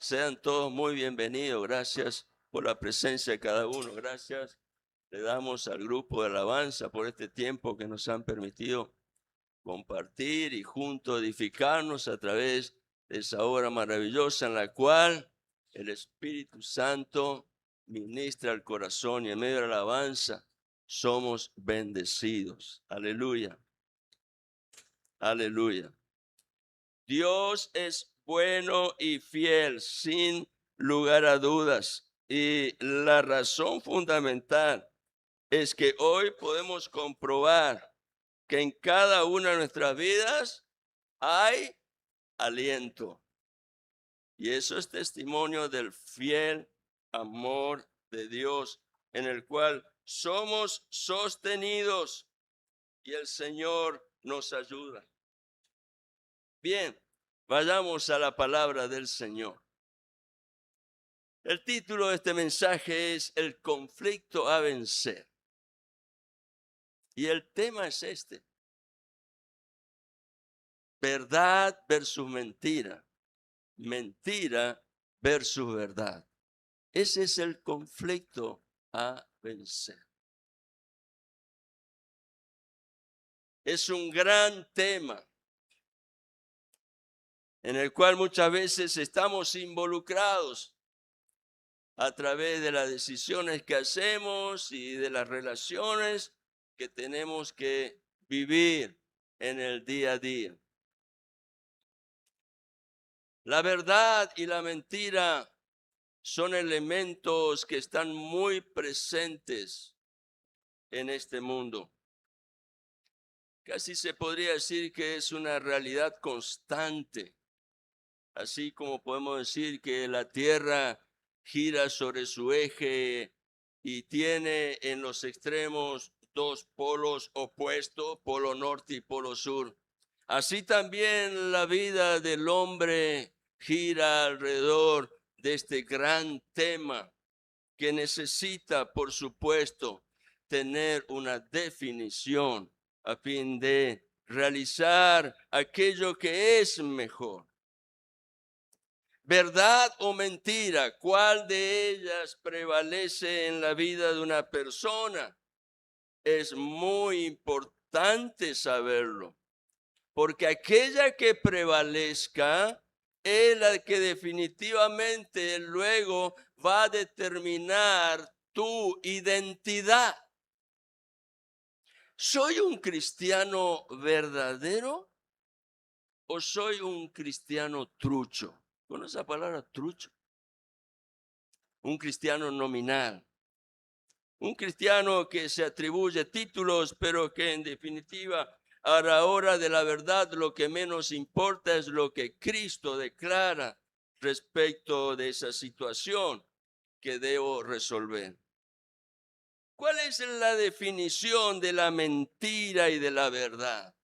Sean todos muy bienvenidos. Gracias por la presencia de cada uno. Gracias. Le damos al grupo de alabanza por este tiempo que nos han permitido compartir y juntos edificarnos a través de esa obra maravillosa en la cual el Espíritu Santo ministra el corazón y en medio de la alabanza somos bendecidos. Aleluya. Aleluya. Dios es bueno y fiel, sin lugar a dudas. Y la razón fundamental es que hoy podemos comprobar que en cada una de nuestras vidas hay aliento. Y eso es testimonio del fiel amor de Dios, en el cual somos sostenidos y el Señor nos ayuda. Bien, vayamos a la palabra del Señor. El título de este mensaje es El conflicto a vencer. Y el tema es este: verdad versus mentira, mentira versus verdad. Ese es el conflicto a vencer. Es un gran tema en el cual muchas veces estamos involucrados a través de las decisiones que hacemos y de las relaciones que tenemos que vivir en el día a día. La verdad y la mentira son elementos que están muy presentes en este mundo. Casi se podría decir que es una realidad constante, así como podemos decir que la Tierra gira sobre su eje y tiene en los extremos dos polos opuestos, polo norte y polo sur. Así también la vida del hombre gira alrededor de este gran tema que necesita, por supuesto, tener una definición a fin de realizar aquello que es mejor. ¿Verdad o mentira? ¿Cuál de ellas prevalece en la vida de una persona? Es muy importante saberlo, porque aquella que prevalezca es la que definitivamente luego va a determinar tu identidad. ¿Soy un cristiano verdadero o soy un cristiano trucho? Con esa palabra trucho. Un cristiano nominal. Un cristiano que se atribuye títulos, pero que en definitiva a la hora de la verdad lo que menos importa es lo que Cristo declara respecto de esa situación que debo resolver. ¿Cuál es la definición de la mentira y de la verdad?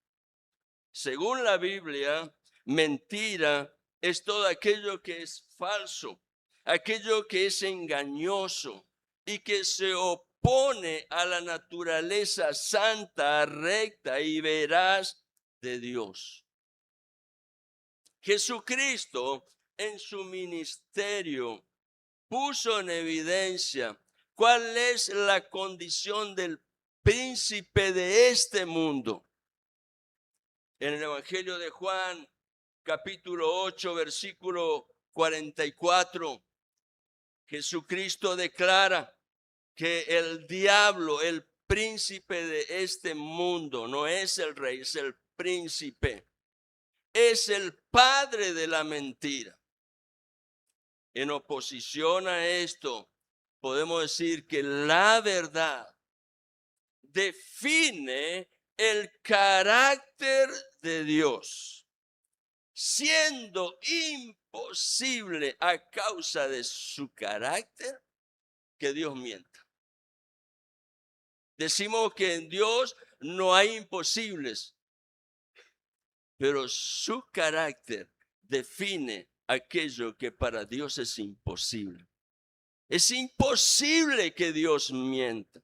Según la Biblia, mentira es todo aquello que es falso, aquello que es engañoso y que se opone a la naturaleza santa, recta y veraz de Dios. Jesucristo en su ministerio puso en evidencia cuál es la condición del príncipe de este mundo. En el Evangelio de Juan, capítulo 8, versículo 44, Jesucristo declara que el diablo, el príncipe de este mundo, no es el rey, es el príncipe, es el padre de la mentira. En oposición a esto, podemos decir que la verdad define el carácter de Dios, siendo imposible a causa de su carácter que Dios mienta. Decimos que en Dios no hay imposibles, pero su carácter define aquello que para Dios es imposible. Es imposible que Dios mienta.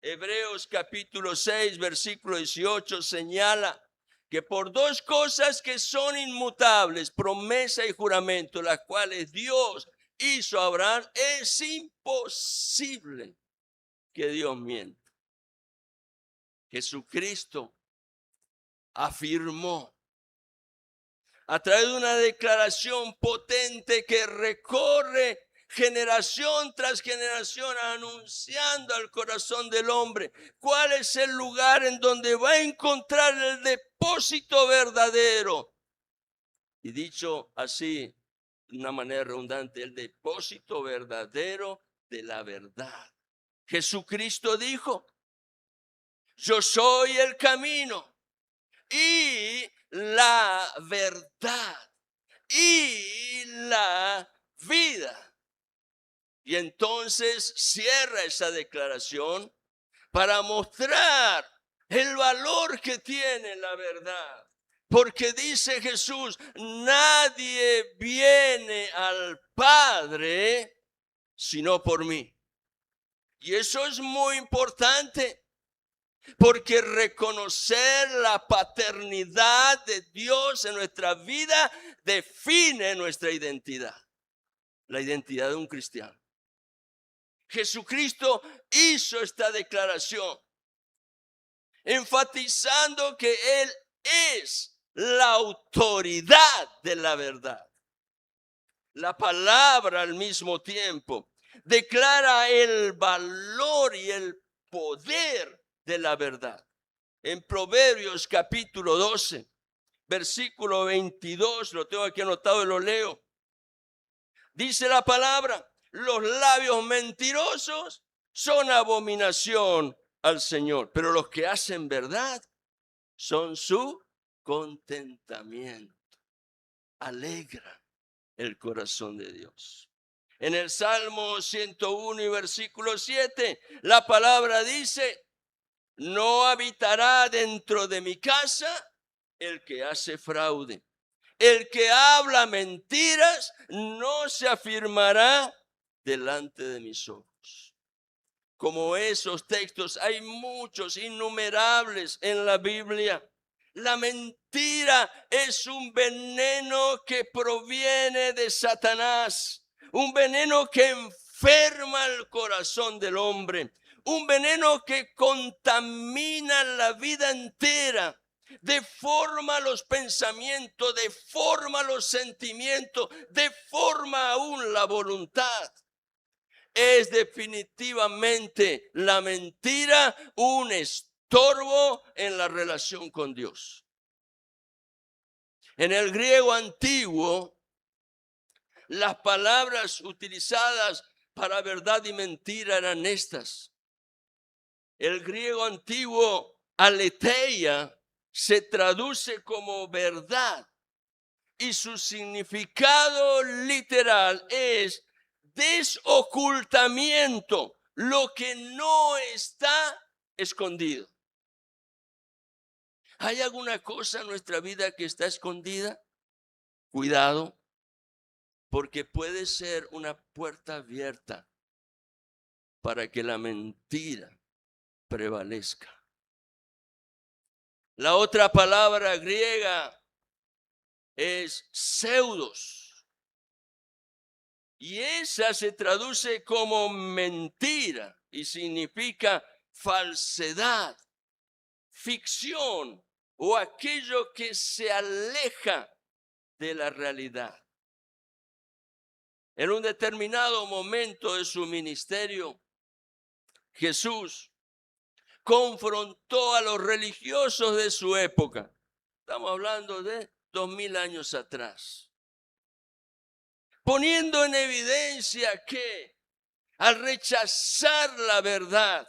Hebreos capítulo 6, versículo 18 señala que por dos cosas que son inmutables, promesa y juramento, las cuales Dios hizo a Abraham, es imposible que Dios mienta. Jesucristo afirmó a través de una declaración potente que recorre generación tras generación, anunciando al corazón del hombre cuál es el lugar en donde va a encontrar el depósito verdadero. Y dicho así, de una manera redundante, el depósito verdadero de la verdad. Jesucristo dijo: yo soy el camino y la verdad y la vida. Y entonces cierra esa declaración para mostrar el valor que tiene la verdad. Porque dice Jesús: nadie viene al Padre sino por mí. Y eso es muy importante, porque reconocer la paternidad de Dios en nuestra vida define nuestra identidad, la identidad de un cristiano. Jesucristo hizo esta declaración, enfatizando que Él es la autoridad de la verdad. La palabra al mismo tiempo declara el valor y el poder de la verdad. En Proverbios capítulo 12, versículo 22, lo tengo aquí anotado y lo leo. Dice la palabra: los labios mentirosos son abominación al Señor, pero los que hacen verdad son su contentamiento. Alegra el corazón de Dios. En el Salmo 101 y versículo 7, la palabra dice: no habitará dentro de mi casa el que hace fraude. El que habla mentiras no se afirmará delante de mis ojos. Como esos textos hay muchos, innumerables en la Biblia. La mentira es un veneno que proviene de Satanás, un veneno que enferma el corazón del hombre, un veneno que contamina la vida entera. Deforma los pensamientos, deforma los sentimientos, deforma aún la voluntad. Es definitivamente la mentira un estorbo en la relación con Dios. En el griego antiguo, las palabras utilizadas para verdad y mentira eran estas. El griego antiguo, aletheia, se traduce como verdad y su significado literal es desocultamiento, lo que no está escondido. ¿Hay alguna cosa en nuestra vida que está escondida? Cuidado, porque puede ser una puerta abierta para que la mentira prevalezca. La otra palabra griega es pseudos, y esa se traduce como mentira y significa falsedad, ficción o aquello que se aleja de la realidad. En un determinado momento de su ministerio, Jesús confrontó a los religiosos de su época. Estamos hablando de 2000 años atrás, poniendo en evidencia que al rechazar la verdad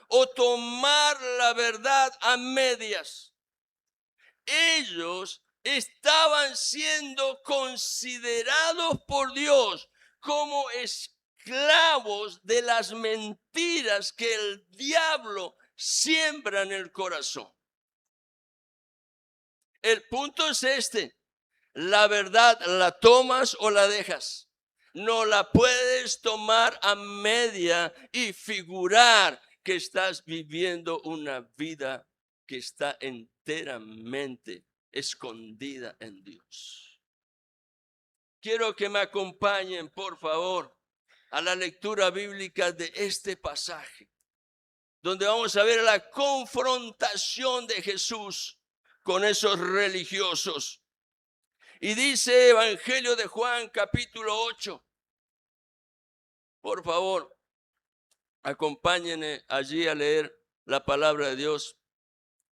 o tomar la verdad a medias, ellos estaban siendo considerados por Dios como esclavos de las mentiras que el diablo siembra en el corazón. El punto es este: la verdad la tomas o la dejas. No la puedes tomar a media y figurar que estás viviendo una vida que está enteramente escondida en Dios. Quiero que me acompañen, por favor, a la lectura bíblica de este pasaje, donde vamos a ver la confrontación de Jesús con esos religiosos. Y dice Evangelio de Juan, capítulo 8. Por favor, acompáñenme allí a leer la palabra de Dios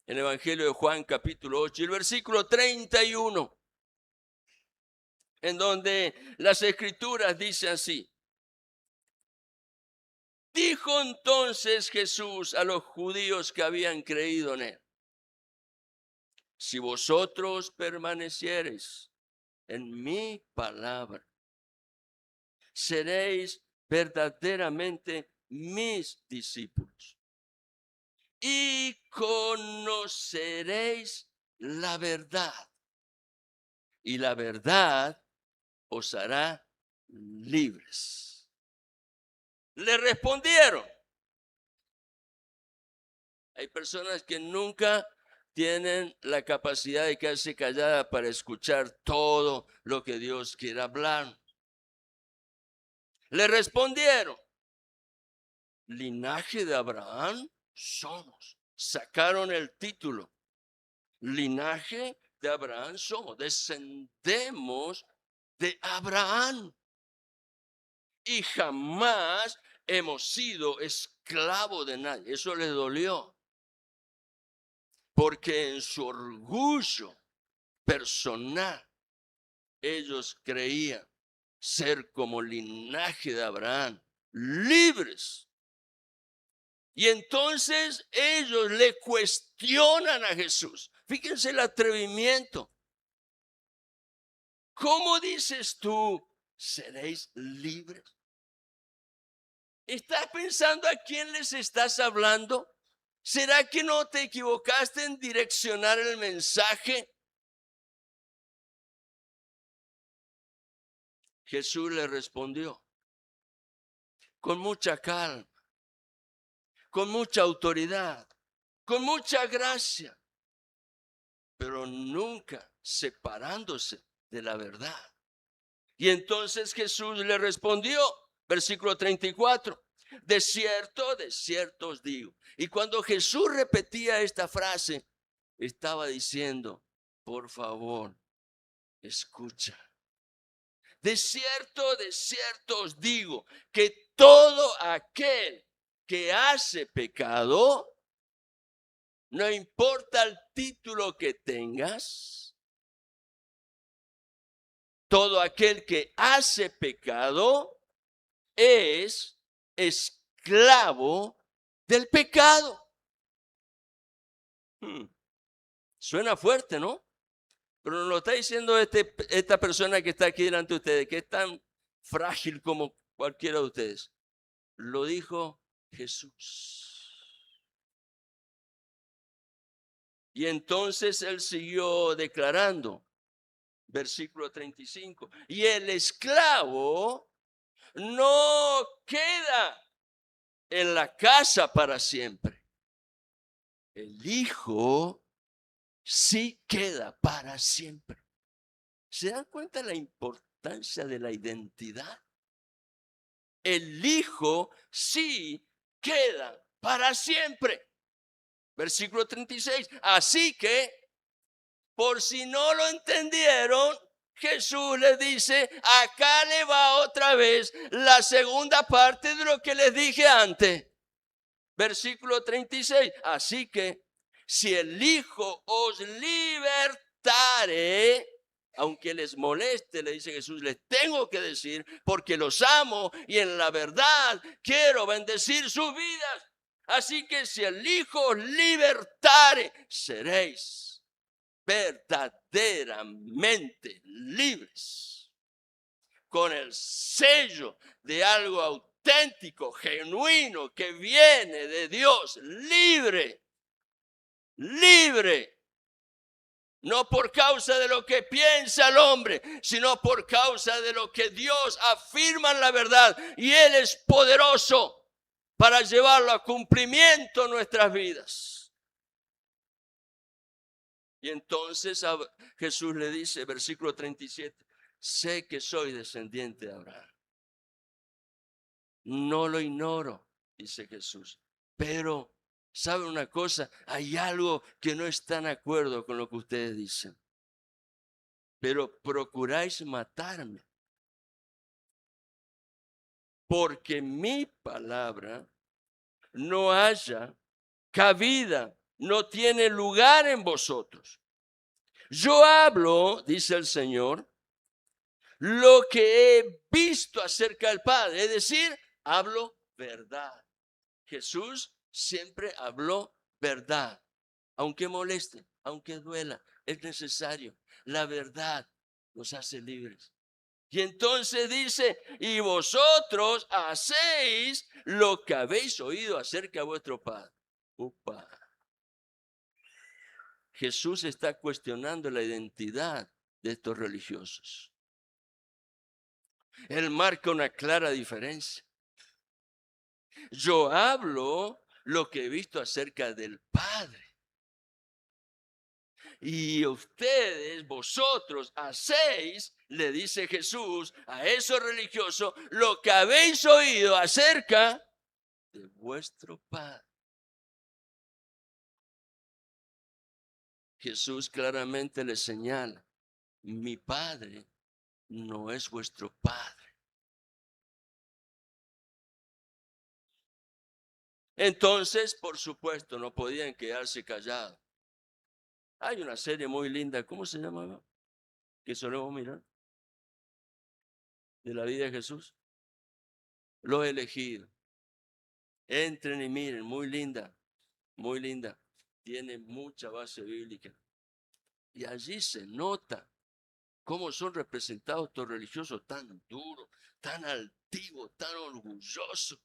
en Evangelio de Juan, capítulo 8, y el versículo 31, en donde las Escrituras dicen así: dijo entonces Jesús a los judíos que habían creído en él: si vosotros permaneciereis en mi palabra, seréis verdaderamente mis discípulos y conoceréis la verdad, y la verdad os hará libres. Le respondieron. Hay personas que nunca tienen la capacidad de quedarse callada para escuchar todo lo que Dios quiere hablar. Le respondieron: linaje de Abraham somos. Sacaron el título. Linaje de Abraham somos. Descendemos de Abraham. Y jamás hemos sido esclavos de nadie. Eso les dolió. Porque en su orgullo personal, ellos creían ser como linaje de Abraham, libres. Y entonces ellos le cuestionan a Jesús. Fíjense el atrevimiento. ¿Cómo dices tú, seréis libres? ¿Estás pensando a quién les estás hablando? ¿Será que no te equivocaste en direccionar el mensaje? Jesús le respondió con mucha calma, con mucha autoridad, con mucha gracia, pero nunca separándose de la verdad. Y entonces Jesús le respondió, versículo 34, de cierto os digo. Y cuando Jesús repetía esta frase, estaba diciendo: por favor, escucha. De cierto os digo, que todo aquel que hace pecado, no importa el título que tengas, todo aquel que hace pecado es esclavo del pecado. Suena fuerte, ¿no? Pero nos lo está diciendo esta persona que está aquí delante de ustedes, que es tan frágil como cualquiera de ustedes. Lo dijo Jesús. Y entonces él siguió declarando, versículo 35, y el esclavo no queda en la casa para siempre. El hijo sí queda para siempre. ¿Se dan cuenta de la importancia de la identidad? El hijo sí queda para siempre. Versículo 36. Así que, por si no lo entendieron, Jesús les dice: acá le va otra vez la segunda parte de lo que les dije antes. Versículo 36. Así que, si el Hijo os libertare, aunque les moleste, le dice Jesús, les tengo que decir, porque los amo y en la verdad quiero bendecir sus vidas. Así que si el Hijo os libertare, seréis verdaderamente libres, con el sello de algo auténtico, genuino, que viene de Dios, libre, no por causa de lo que piensa el hombre, sino por causa de lo que Dios afirma en la verdad, y Él es poderoso para llevarlo a cumplimiento en nuestras vidas. Y entonces Jesús le dice, versículo 37, sé que soy descendiente de Abraham. No lo ignoro, dice Jesús. Pero, ¿sabe una cosa? Hay algo que no está en acuerdo con lo que ustedes dicen. Pero procuráis matarme. Porque mi palabra no haya cabida, no tiene lugar en vosotros. Yo hablo, dice el Señor, lo que he visto acerca del Padre. Es decir, hablo verdad. Jesús siempre habló verdad. Aunque moleste, aunque duela, es necesario. La verdad nos hace libres. Y entonces dice, y vosotros hacéis lo que habéis oído acerca de vuestro Padre. Upa. Jesús está cuestionando la identidad de estos religiosos. Él marca una clara diferencia. Yo hablo lo que he visto acerca del Padre. Y ustedes, vosotros, hacéis, le dice Jesús a esos religiosos, lo que habéis oído acerca de vuestro Padre. Jesús claramente le señala, mi Padre no es vuestro Padre. Entonces, por supuesto, no podían quedarse callados. Hay una serie muy linda, ¿cómo se llamaba? Que solemos mirar, de la vida de Jesús. Los elegidos. Entren y miren, muy linda, muy linda. Tiene mucha base bíblica. Y allí se nota cómo son representados estos religiosos tan duros, tan altivos, tan orgullosos.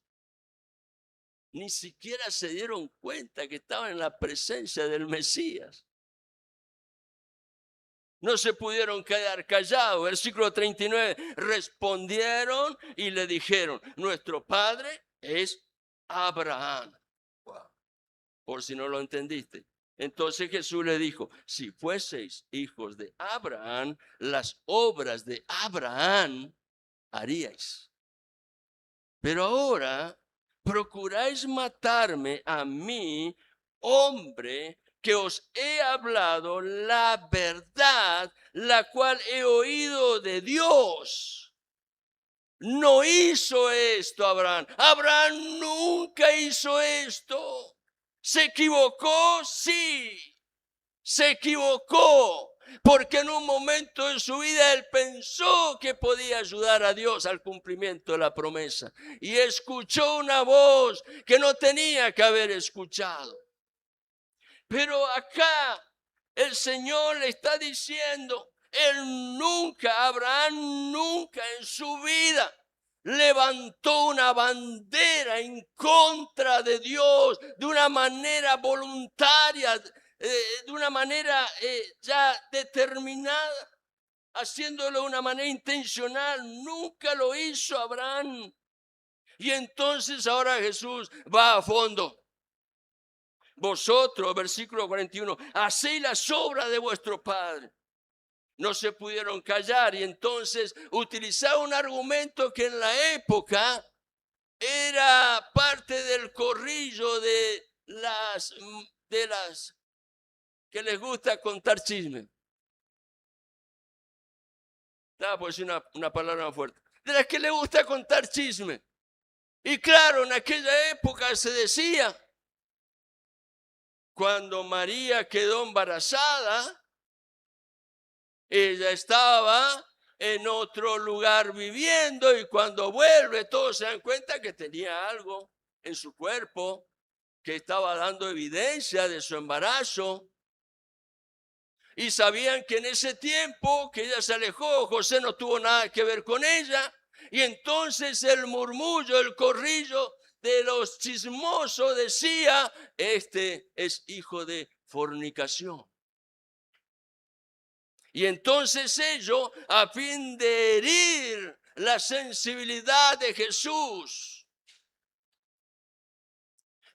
Ni siquiera se dieron cuenta que estaban en la presencia del Mesías. No se pudieron quedar callados. Versículo 39. Respondieron y le dijeron, nuestro padre es Abraham. Wow. Por si no lo entendiste. Entonces Jesús le dijo, si fueseis hijos de Abraham, las obras de Abraham haríais. Pero ahora procuráis matarme a mí, hombre, que os he hablado la verdad, la cual he oído de Dios. No hizo esto Abraham. Abraham nunca hizo esto. ¿Se equivocó? Sí, se equivocó. Porque en un momento de su vida él pensó que podía ayudar a Dios al cumplimiento de la promesa. Y escuchó una voz que no tenía que haber escuchado. Pero acá el Señor le está diciendo, Abraham nunca en su vida levantó una bandera en contra de Dios de una manera voluntaria, de una manera ya determinada, haciéndolo de una manera intencional. Nunca lo hizo Abraham. Y entonces ahora Jesús va a fondo. Vosotros, versículo 41, hacéis las obras de vuestro padre. No se pudieron callar y entonces utilizaba un argumento que en la época era parte del corrillo de las que les gusta contar chismes. Por decir una palabra más fuerte. De las que les gusta contar chismes. Y claro, en aquella época se decía, cuando María quedó embarazada, ella estaba en otro lugar viviendo y cuando vuelve todos se dan cuenta que tenía algo en su cuerpo que estaba dando evidencia de su embarazo. Y sabían que en ese tiempo que ella se alejó, José no tuvo nada que ver con ella. Y entonces el murmullo, el corrillo de los chismosos decía, este es hijo de fornicación. Y entonces ellos, a fin de herir la sensibilidad de Jesús,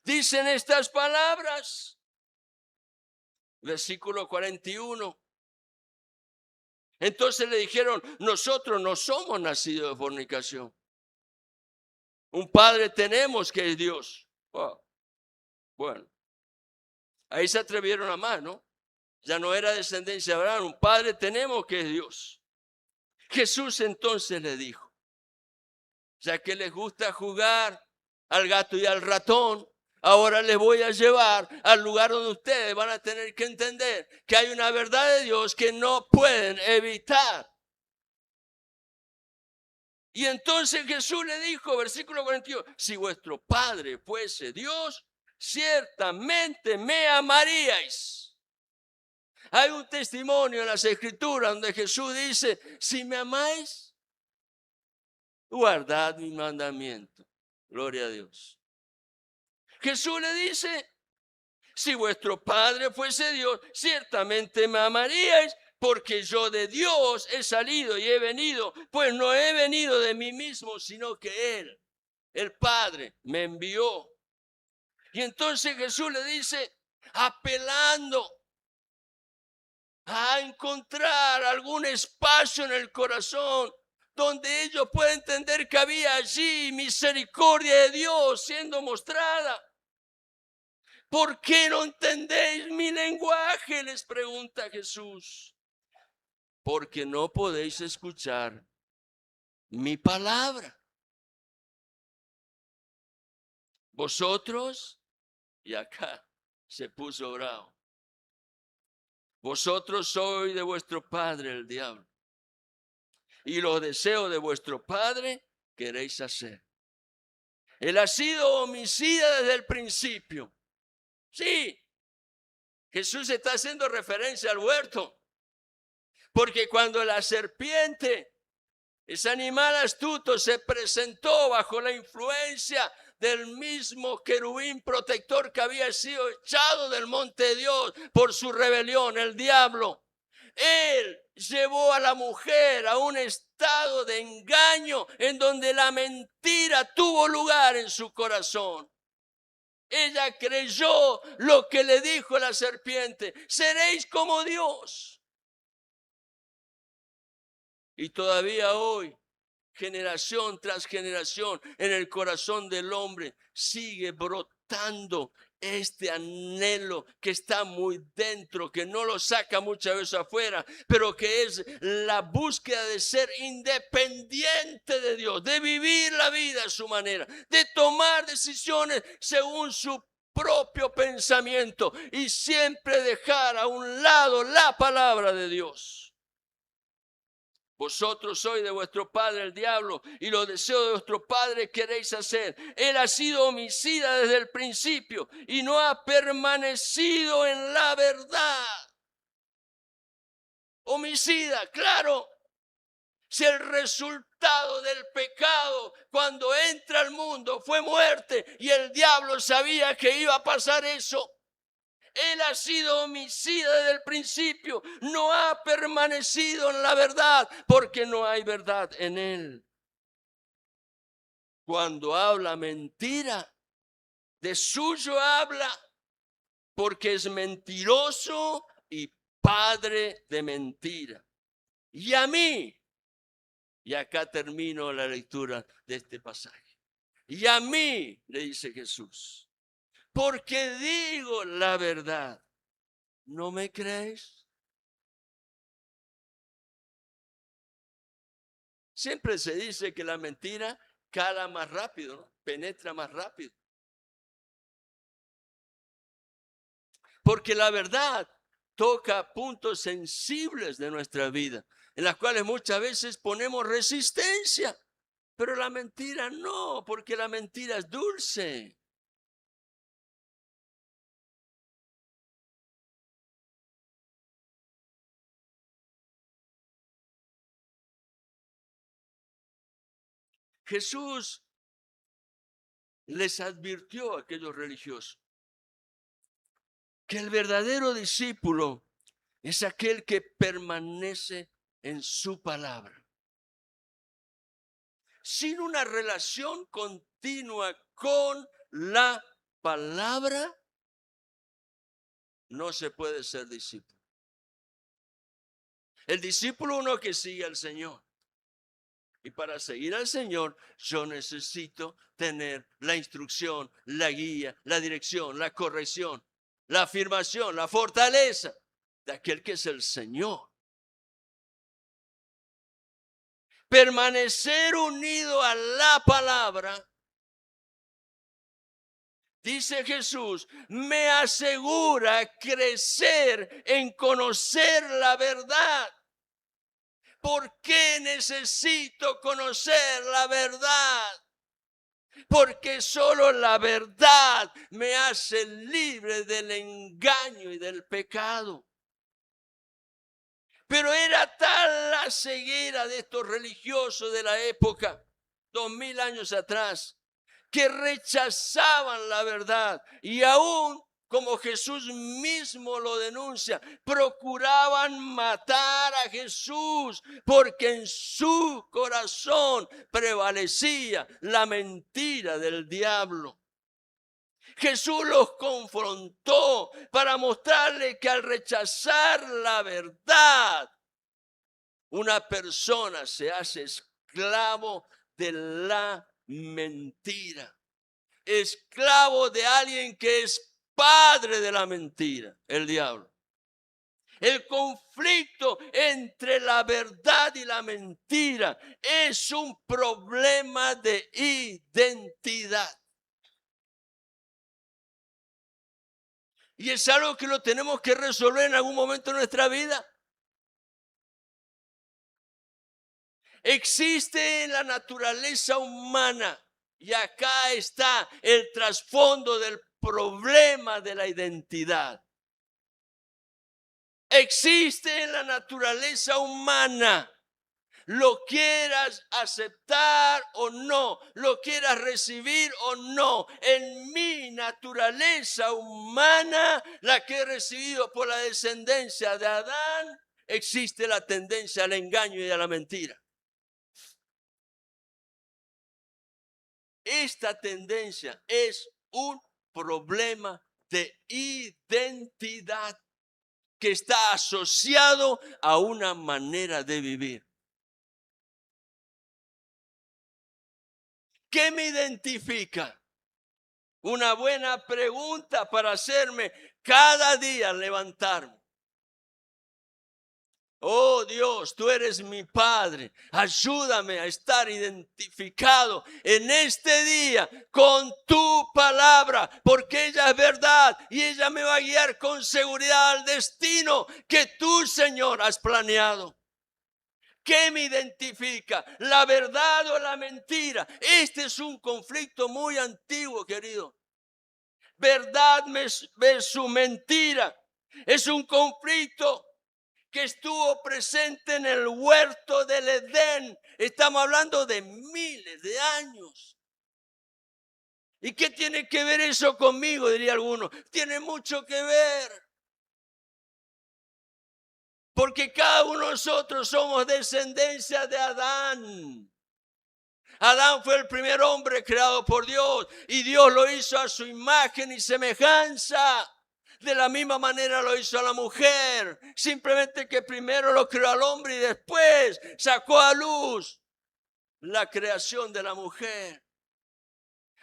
dicen estas palabras. versículo 41. Entonces le dijeron, nosotros no somos nacidos de fornicación. Un padre tenemos que es Dios. Wow. Bueno, ahí se atrevieron a más, ¿no? Ya no era descendencia de Abraham, un padre tenemos que es Dios. Jesús entonces le dijo, ya que les gusta jugar al gato y al ratón, ahora les voy a llevar al lugar donde ustedes van a tener que entender que hay una verdad de Dios que no pueden evitar. Y entonces Jesús le dijo, versículo 41, si vuestro Padre fuese Dios, ciertamente me amaríais. Hay un testimonio en las Escrituras donde Jesús dice, si me amáis, guardad mi mandamiento. Gloria a Dios. Jesús le dice, si vuestro Padre fuese Dios, ciertamente me amaríais, porque yo de Dios he salido y he venido, pues no he venido de mí mismo, sino que Él, el Padre, me envió. Y entonces Jesús le dice, apelando a encontrar algún espacio en el corazón donde ellos puedan entender que había allí misericordia de Dios siendo mostrada. ¿Por qué no entendéis mi lenguaje?, les pregunta Jesús. Porque no podéis escuchar mi palabra. Vosotros, y acá se puso bravo, vosotros sois de vuestro padre el diablo, y los deseos de vuestro padre queréis hacer. Él ha sido homicida desde el principio. Sí, Jesús está haciendo referencia al huerto, porque cuando la serpiente, ese animal astuto, se presentó bajo la influencia del mismo querubín protector que había sido echado del monte de Dios por su rebelión, el diablo, él llevó a la mujer a un estado de engaño en donde la mentira tuvo lugar en su corazón. Ella creyó lo que le dijo la serpiente, seréis como Dios. Y todavía hoy, generación tras generación, en el corazón del hombre sigue brotando este anhelo que está muy dentro, que no lo saca muchas veces afuera, pero que es la búsqueda de ser independiente de Dios, de vivir la vida a su manera, de tomar decisiones según su propio pensamiento y siempre dejar a un lado la palabra de Dios. Vosotros sois de vuestro padre el diablo, y los deseos de vuestro padre queréis hacer. Él ha sido homicida desde el principio y no ha permanecido en la verdad. Homicida, claro. Si el resultado del pecado cuando entra al mundo fue muerte y el diablo sabía que iba a pasar eso, él ha sido homicida desde el principio, no ha permanecido en la verdad porque no hay verdad en él. Cuando habla mentira, de suyo habla porque es mentiroso y padre de mentira. Y a mí, y acá termino la lectura de este pasaje, y a mí, le dice Jesús, porque digo la verdad, ¿no me crees? Siempre se dice que la mentira cala más rápido, ¿no? Penetra más rápido. Porque la verdad toca puntos sensibles de nuestra vida, en las cuales muchas veces ponemos resistencia. Pero la mentira no, porque la mentira es dulce. Jesús les advirtió a aquellos religiosos que el verdadero discípulo es aquel que permanece en su palabra. Sin una relación continua con la palabra, no se puede ser discípulo. El discípulo uno que sigue al Señor. Y para seguir al Señor, yo necesito tener la instrucción, la guía, la dirección, la corrección, la afirmación, la fortaleza de aquel que es el Señor. Permanecer unido a la palabra, dice Jesús, me asegura crecer en conocer la verdad. ¿Por qué necesito conocer la verdad? Porque solo la verdad me hace libre del engaño y del pecado. Pero era tal la ceguera de estos religiosos de la época, 2000 años atrás, que rechazaban la verdad y aún, como Jesús mismo lo denuncia, procuraban matar a Jesús porque en su corazón prevalecía la mentira del diablo. Jesús los confrontó para mostrarle que al rechazar la verdad, una persona se hace esclavo de la mentira. Esclavo de alguien que es padre de la mentira, el diablo. El conflicto entre la verdad y la mentira es un problema de identidad. Y es algo que lo tenemos que resolver en algún momento de nuestra vida. Existe en la naturaleza humana, y acá está el trasfondo del problema de la identidad. Existe en la naturaleza humana, lo quieras aceptar o no, lo quieras recibir o no, en mi naturaleza humana, la que he recibido por la descendencia de Adán, existe la tendencia al engaño y a la mentira. Esta tendencia es un problema de identidad que está asociado a una manera de vivir. ¿Qué me identifica? Una buena pregunta para hacerme cada día al levantarme. Oh Dios, tú eres mi Padre. Ayúdame a estar identificado en este día con tu palabra, porque ella es verdad y ella me va a guiar con seguridad al destino que tú, Señor, has planeado. ¿Qué me identifica? ¿La verdad o la mentira? Este es un conflicto muy antiguo, querido. Verdad versus mentira. Es un conflicto que estuvo presente en el huerto del Edén. Estamos hablando de miles de años. ¿Y qué tiene que ver eso conmigo? Diría alguno. Tiene mucho que ver. Porque cada uno de nosotros somos descendencia de Adán. Adán fue el primer hombre creado por Dios y Dios lo hizo a su imagen y semejanza. De la misma manera lo hizo a la mujer, simplemente que primero lo creó al hombre y después sacó a luz la creación de la mujer.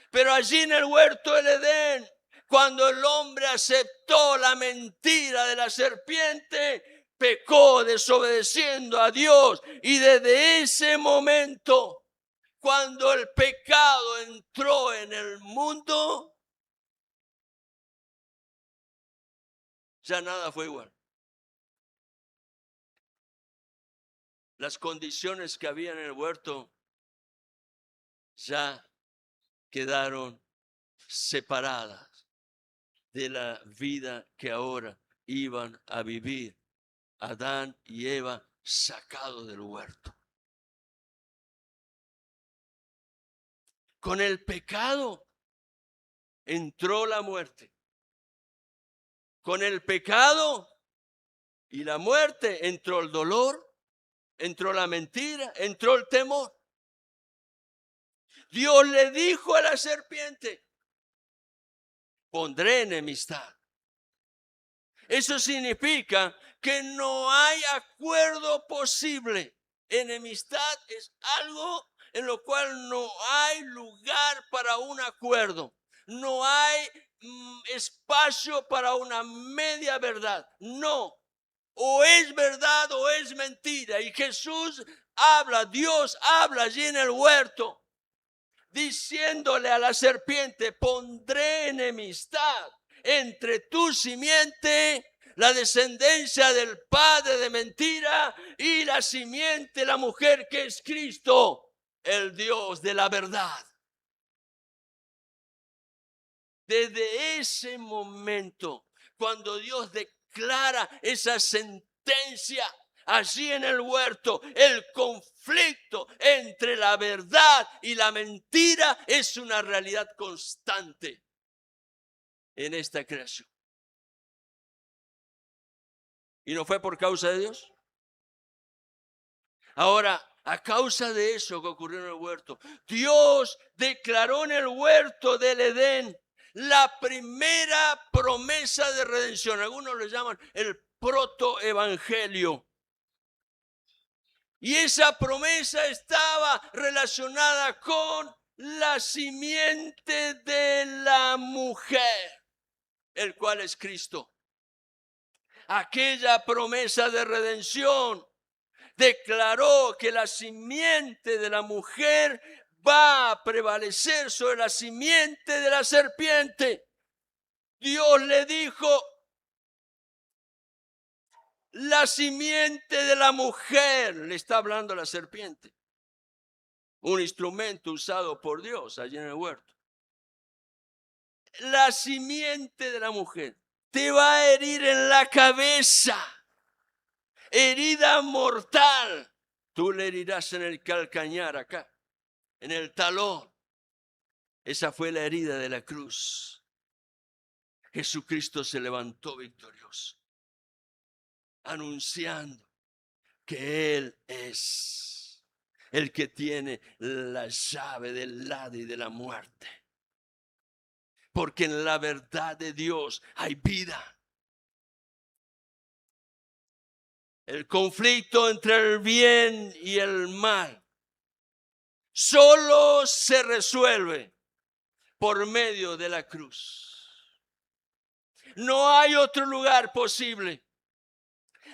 Pero allí en el huerto del Edén, cuando el hombre aceptó la mentira de la serpiente, pecó desobedeciendo a Dios y desde ese momento, cuando el pecado entró en el mundo, ya nada fue igual. Las condiciones que había en el huerto ya quedaron separadas de la vida que ahora iban a vivir Adán y Eva sacados del huerto. Con el pecado entró la muerte. Con el pecado y la muerte entró el dolor, entró la mentira, entró el temor. Dios le dijo a la serpiente, pondré enemistad. Eso significa que no hay acuerdo posible. Enemistad es algo en lo cual no hay lugar para un acuerdo. No hay espacio para una media verdad. No. O es verdad o es mentira. Y Jesús habla, Dios habla allí en el huerto, diciéndole a la serpiente: pondré enemistad entre tu simiente, la descendencia del padre de mentira, y la simiente, la mujer, que es Cristo, el Dios de la verdad. Desde ese momento, cuando Dios declara esa sentencia allí en el huerto, el conflicto entre la verdad y la mentira es una realidad constante en esta creación. ¿Y no fue por causa de Dios? Ahora, a causa de eso que ocurrió en el huerto, Dios declaró en el huerto del Edén la primera promesa de redención. Algunos le llaman el protoevangelio. Y esa promesa estaba relacionada con la simiente de la mujer, el cual es Cristo. Aquella promesa de redención declaró que la simiente de la mujer va a prevalecer sobre la simiente de la serpiente. Dios le dijo: la simiente de la mujer, le está hablando a la serpiente, un instrumento usado por Dios allí en el huerto. La simiente de la mujer te va a herir en la cabeza, herida mortal. Tú le herirás en el calcañar acá, en el talón. Esa fue la herida de la cruz. Jesucristo se levantó victorioso, anunciando que Él es el que tiene la llave del Hades y de la muerte. Porque en la verdad de Dios hay vida. El conflicto entre el bien y el mal solo se resuelve por medio de la cruz. No hay otro lugar posible.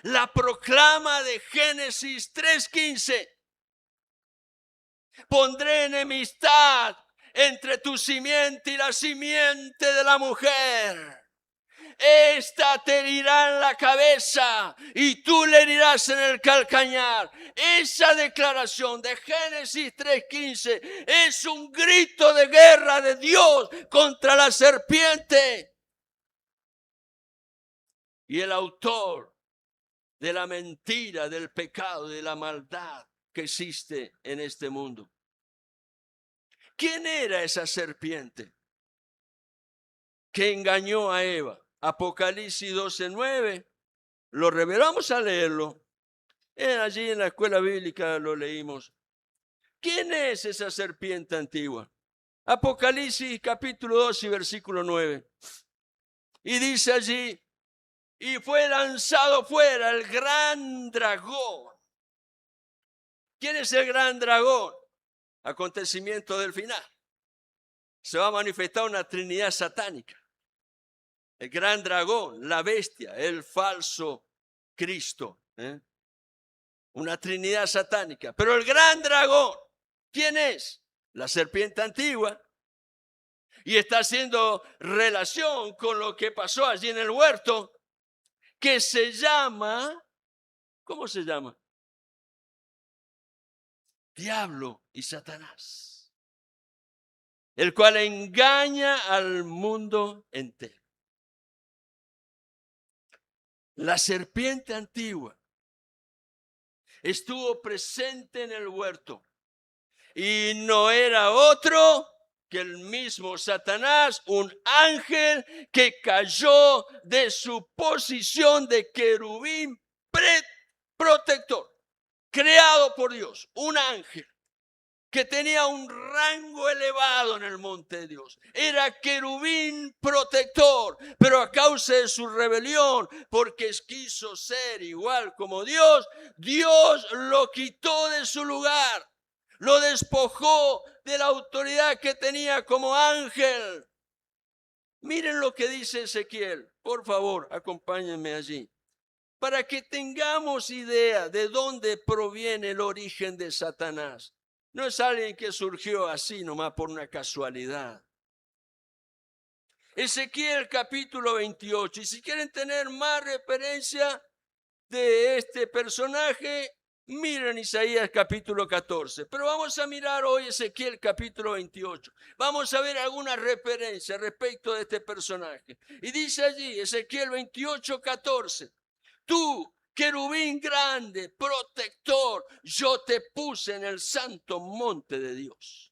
La proclama de Génesis 3:15. Pondré enemistad entre tu simiente y la simiente de la mujer. Esta te herirá en la cabeza y tú le herirás en el calcañar. Esa declaración de Génesis 3:15 es un grito de guerra de Dios contra la serpiente. Y el autor de la mentira, del pecado, de la maldad que existe en este mundo. ¿Quién era esa serpiente que engañó a Eva? Apocalipsis 12:9. Lo revelamos a leerlo. Allí en la escuela bíblica lo leímos. ¿Quién es esa serpiente antigua? Apocalipsis capítulo 2 y versículo 9. Y dice allí: y fue lanzado fuera el gran dragón. ¿Quién es el gran dragón? Acontecimiento del final. Se va a manifestar una trinidad satánica. El gran dragón, la bestia, el falso Cristo. Una trinidad satánica. Pero el gran dragón, ¿quién es? La serpiente antigua. Y está haciendo relación con lo que pasó allí en el huerto, que se llama, ¿cómo se llama? Diablo y Satanás, el cual engaña al mundo entero. La serpiente antigua estuvo presente en el huerto y no era otro que el mismo Satanás, un ángel que cayó de su posición de querubín protector, creado por Dios, un ángel. que tenía un rango elevado en el monte de Dios. Era querubín protector, pero a causa de su rebelión, porque quiso ser igual como Dios, Dios lo quitó de su lugar, lo despojó de la autoridad que tenía como ángel. Miren lo que dice Ezequiel, por favor, acompáñenme allí, para que tengamos idea de dónde proviene el origen de Satanás. No es alguien que surgió así nomás por una casualidad. Ezequiel capítulo 28. Y si quieren tener más referencia de este personaje, miren Isaías capítulo 14. Pero vamos a mirar hoy Ezequiel capítulo 28. Vamos a ver algunas referencias respecto de este personaje. Y dice allí, Ezequiel 28, 14. Tú, querubín grande, protector, yo te puse en el santo monte de Dios.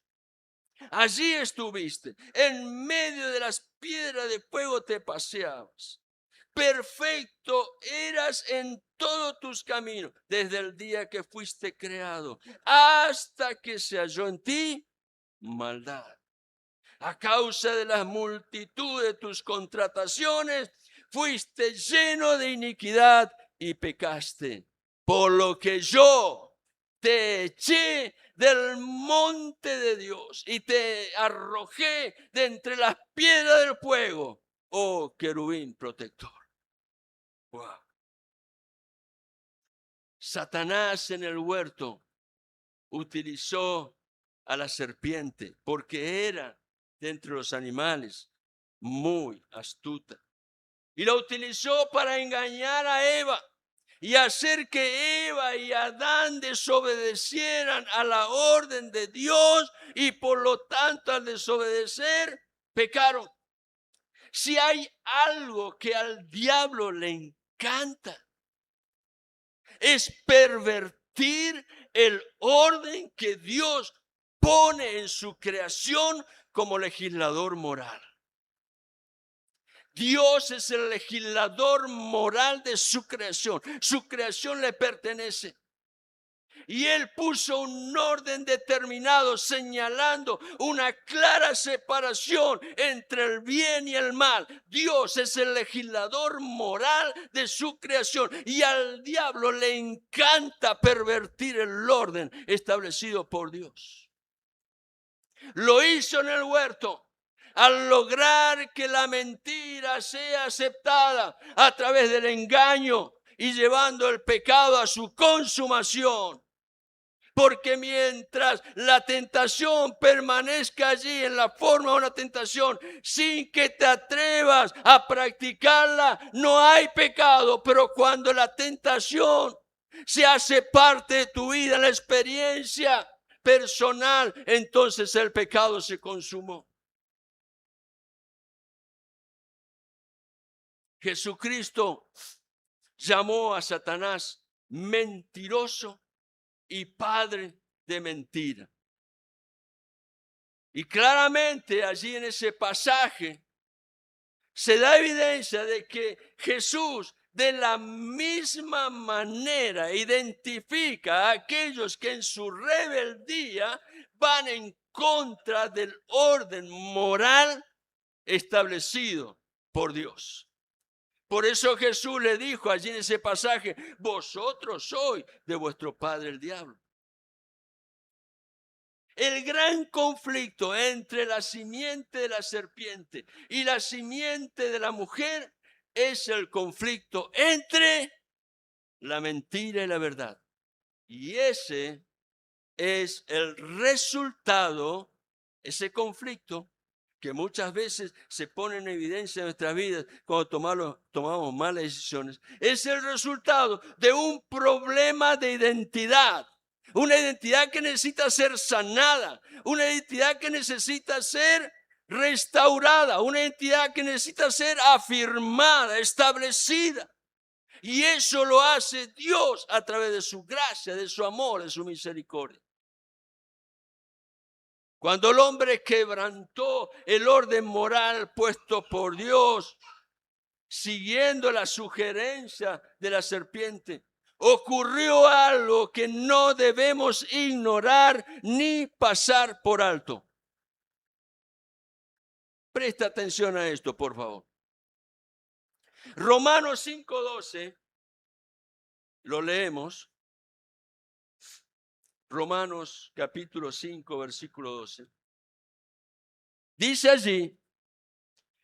Allí estuviste, en medio de las piedras de fuego te paseabas. Perfecto eras en todos tus caminos, desde el día que fuiste creado, hasta que se halló en ti maldad. A causa de la multitud de tus contrataciones, fuiste lleno de iniquidad y pecaste. Por lo que yo te eché del monte de Dios y te arrojé de entre las piedras del fuego, oh querubín protector. Wow. Satanás en el huerto utilizó a la serpiente porque era de entre los animales muy astuta. Y la utilizó para engañar a Eva y hacer que Eva y Adán desobedecieran a la orden de Dios y por lo tanto al desobedecer pecaron. Si hay algo que al diablo le encanta, es pervertir el orden que Dios pone en su creación como legislador moral. Dios es el legislador moral de su creación. Su creación le pertenece. Y Él puso un orden determinado, señalando una clara separación entre el bien y el mal. Dios es el legislador moral de su creación. Y al diablo le encanta pervertir el orden establecido por Dios. Lo hizo en el huerto. Al lograr que la mentira sea aceptada a través del engaño y llevando el pecado a su consumación. Porque mientras la tentación permanezca allí en la forma de una tentación, sin que te atrevas a practicarla, no hay pecado. Pero cuando la tentación se hace parte de tu vida, la experiencia personal, entonces el pecado se consumó. Jesucristo llamó a Satanás mentiroso y padre de mentira. Y claramente allí en ese pasaje se da evidencia de que Jesús de la misma manera identifica a aquellos que en su rebeldía van en contra del orden moral establecido por Dios. Por eso Jesús le dijo allí en ese pasaje, vosotros sois de vuestro padre el diablo. El gran conflicto entre la simiente de la serpiente y la simiente de la mujer es el conflicto entre la mentira y la verdad. Y ese es el resultado, ese conflicto que muchas veces se pone en evidencia en nuestras vidas cuando tomamos malas decisiones, es el resultado de un problema de identidad. Una identidad que necesita ser sanada, una identidad que necesita ser restaurada, una identidad que necesita ser afirmada, establecida. Y eso lo hace Dios a través de su gracia, de su amor, de su misericordia. Cuando el hombre quebrantó el orden moral puesto por Dios, siguiendo la sugerencia de la serpiente, ocurrió algo que no debemos ignorar ni pasar por alto. Presta atención a esto, por favor. Romanos 5:12, lo leemos. Romanos capítulo 5, versículo 12. Dice allí,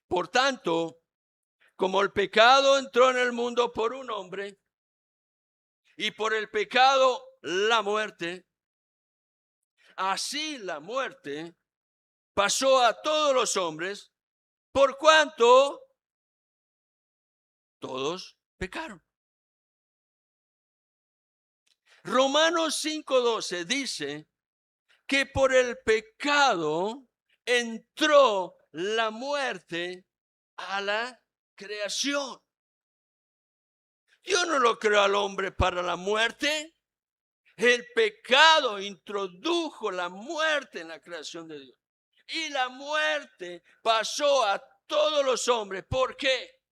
por tanto, como el pecado entró en el mundo por un hombre, y por el pecado la muerte, así la muerte pasó a todos los hombres, por cuanto todos pecaron. Romanos 5:12 dice que por el pecado entró la muerte a la creación. Dios no lo creó al hombre para la muerte. El pecado introdujo la muerte en la creación de Dios. Y la muerte pasó a todos los hombres. ¿Por qué?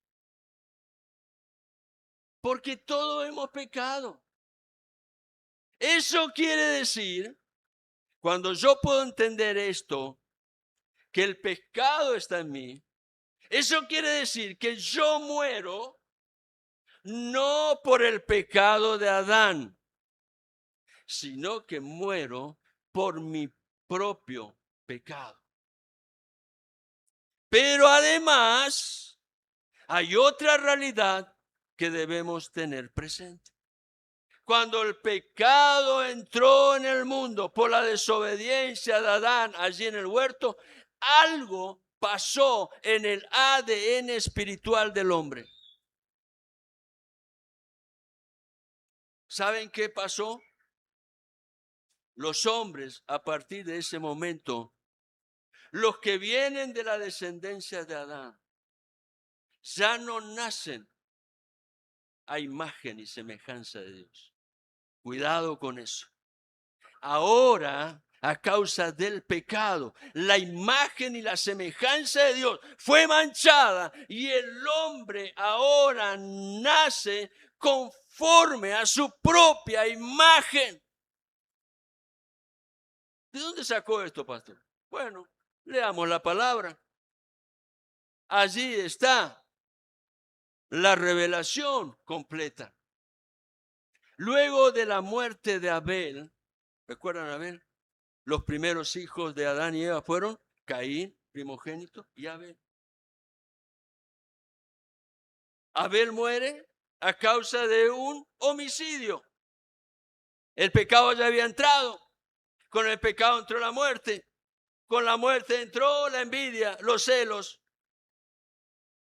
Porque todos hemos pecado. Eso quiere decir, cuando yo puedo entender esto, que el pecado está en mí, eso quiere decir que yo muero no por el pecado de Adán, sino que muero por mi propio pecado. Pero además hay otra realidad que debemos tener presente. Cuando el pecado entró en el mundo por la desobediencia de Adán allí en el huerto, algo pasó en el ADN espiritual del hombre. ¿Saben qué pasó? Los hombres, a partir de ese momento, los que vienen de la descendencia de Adán, ya no nacen a imagen y semejanza de Dios. Cuidado con eso. Ahora, a causa del pecado, la imagen y la semejanza de Dios fue manchada y el hombre ahora nace conforme a su propia imagen. ¿De dónde sacó esto, pastor? Bueno, leamos la palabra. Allí está la revelación completa. Luego de la muerte de Abel, ¿recuerdan a Abel? Los primeros hijos de Adán y Eva fueron Caín, primogénito, y Abel. Abel muere a causa de un homicidio. El pecado ya había entrado. Con el pecado entró la muerte. Con la muerte entró la envidia, los celos.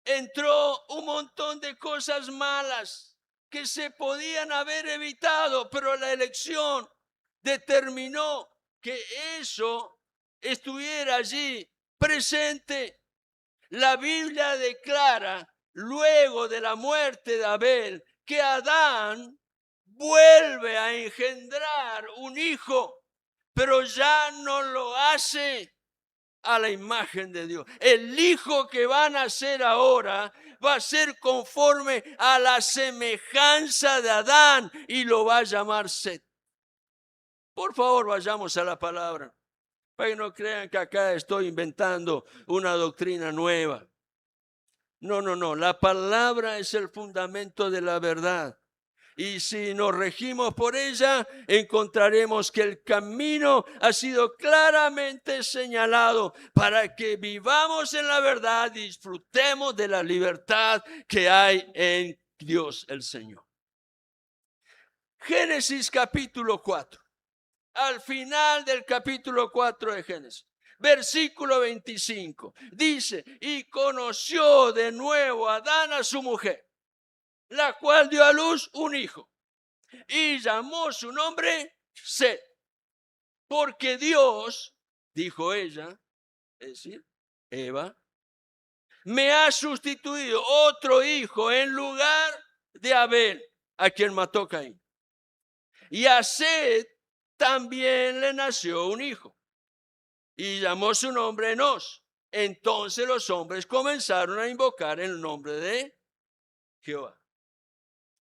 Entró un montón de cosas malas que se podían haber evitado, pero la elección determinó que eso estuviera allí presente. La Biblia declara, luego de la muerte de Abel, que Adán vuelve a engendrar un hijo, pero ya no lo hace a la imagen de Dios. El hijo que va a nacer ahora va a ser conforme a la semejanza de Adán y lo va a llamar Set. Por favor, vayamos a la palabra, para que no crean que acá estoy inventando una doctrina nueva. No, la palabra es el fundamento de la verdad. Y si nos regimos por ella, encontraremos que el camino ha sido claramente señalado para que vivamos en la verdad y disfrutemos de la libertad que hay en Dios el Señor. Génesis capítulo 4. Al final del capítulo 4 de Génesis, versículo 25, dice, y conoció de nuevo Adán a su mujer, la cual dio a luz un hijo, y llamó su nombre Set, porque Dios, dijo ella, es decir, Eva, me ha sustituido otro hijo en lugar de Abel, a quien mató Caín. Y a Set también le nació un hijo, y llamó su nombre Enos. Entonces los hombres comenzaron a invocar el nombre de Jehová.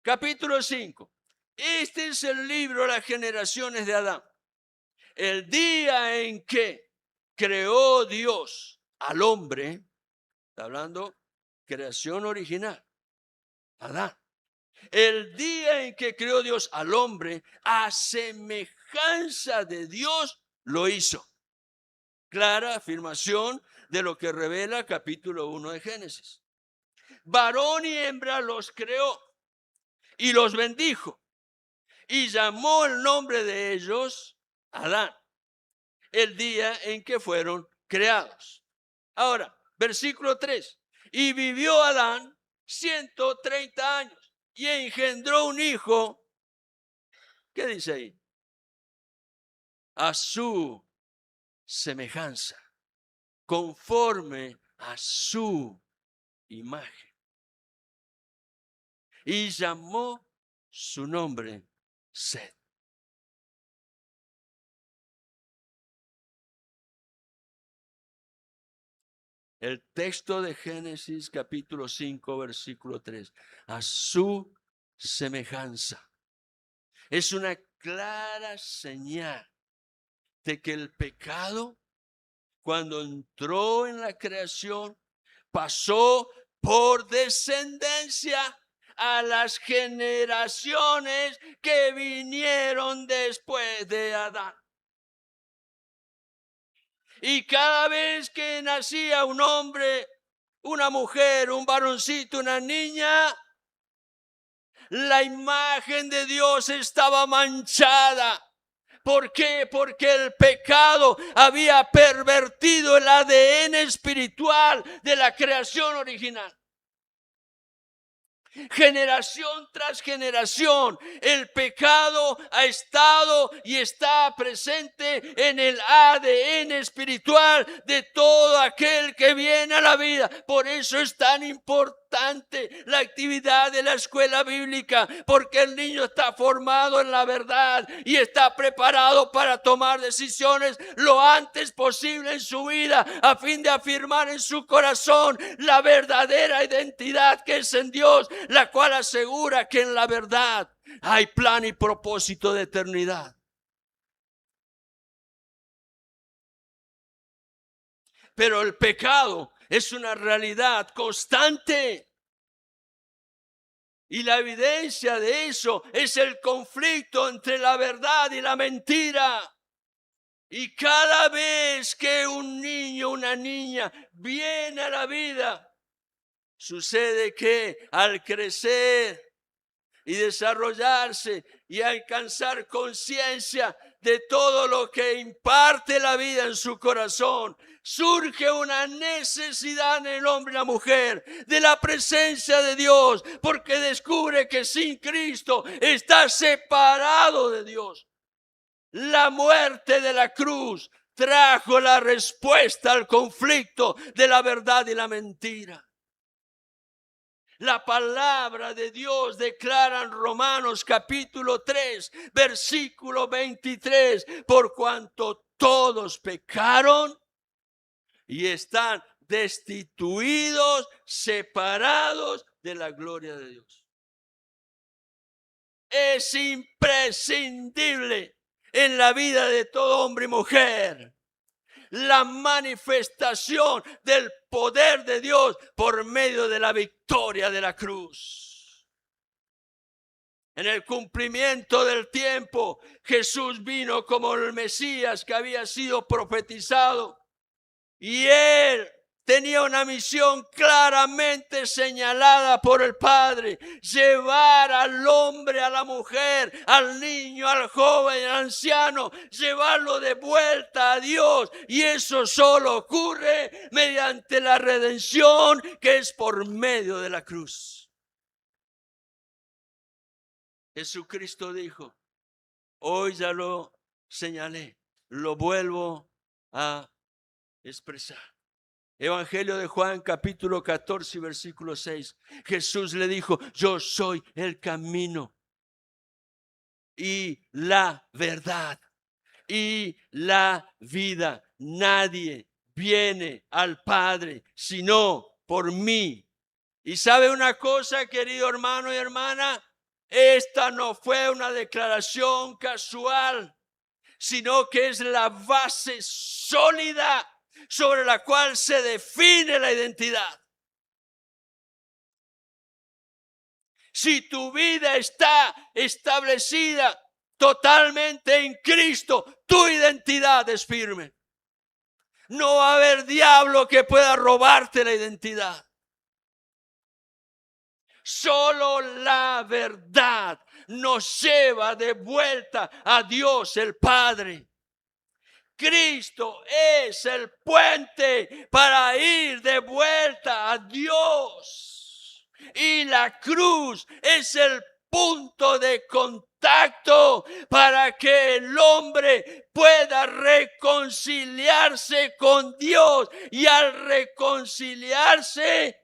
Capítulo 5. Este es el libro, las generaciones de Adán. El día en que creó Dios al hombre, está hablando creación original, Adán. El día en que creó Dios al hombre, a semejanza de Dios lo hizo. Clara afirmación de lo que revela capítulo 1 de Génesis. Varón y hembra los creó y los bendijo y llamó el nombre de ellos Adán, el día en que fueron creados. Ahora, versículo 3. Y vivió Adán 130 años y engendró un hijo. ¿Qué dice ahí? A su semejanza, conforme a su imagen. Y llamó su nombre Set. El texto de Génesis capítulo 5 versículo 3. A su semejanza. Es una clara señal de que el pecado, cuando entró en la creación, pasó por descendencia a las generaciones que vinieron después de Adán. Y cada vez que nacía un hombre, una mujer, un varoncito, una niña, la imagen de Dios estaba manchada. ¿Por qué? Porque el pecado había pervertido el ADN espiritual de la creación original. Generación tras generación, el pecado ha estado y está presente en el ADN espiritual de todo aquel que viene a la vida. Por eso es tan importante la actividad de la escuela bíblica, porque el niño está formado en la verdad y está preparado para tomar decisiones lo antes posible en su vida, a fin de afirmar en su corazón la verdadera identidad que es en Dios, la cual asegura que en la verdad hay plan y propósito de eternidad. Pero el pecado es una realidad constante. Y la evidencia de eso es el conflicto entre la verdad y la mentira. Y cada vez que un niño, una niña viene a la vida, sucede que al crecer y desarrollarse y alcanzar conciencia de todo lo que imparte la vida en su corazón, surge una necesidad en el hombre y la mujer de la presencia de Dios, porque descubre que sin Cristo está separado de Dios. La muerte de la cruz trajo la respuesta al conflicto de la verdad y la mentira. La palabra de Dios declara en Romanos capítulo 3, versículo 23, por cuanto todos pecaron y están destituidos, separados de la gloria de Dios. Es imprescindible en la vida de todo hombre y mujer la manifestación del poder de Dios por medio de la victoria de la cruz. En el cumplimiento del tiempo, Jesús vino como el Mesías que había sido profetizado, y Él tenía una misión claramente señalada por el Padre: llevar al hombre, a la mujer, al niño, al joven, al anciano, llevarlo de vuelta a Dios. Y eso solo ocurre mediante la redención, que es por medio de la cruz. Jesucristo dijo: hoy ya lo señalé, lo vuelvo a expresar. Evangelio de Juan capítulo 14 versículo 6. Jesús le dijo: yo soy el camino y la verdad y la vida. Nadie viene al Padre sino por mí. Y sabe una cosa, querido hermano y hermana, esta Esta no fue una declaración casual, sino que es la base sólida sobre la cual se define la identidad. Si tu vida está establecida totalmente en Cristo, tu identidad es firme. No va a haber diablo que pueda robarte la identidad. Solo la verdad nos lleva de vuelta a Dios el Padre. Cristo es el puente para ir de vuelta a Dios. Y la cruz es el punto de contacto para que el hombre pueda reconciliarse con Dios. Y al reconciliarse,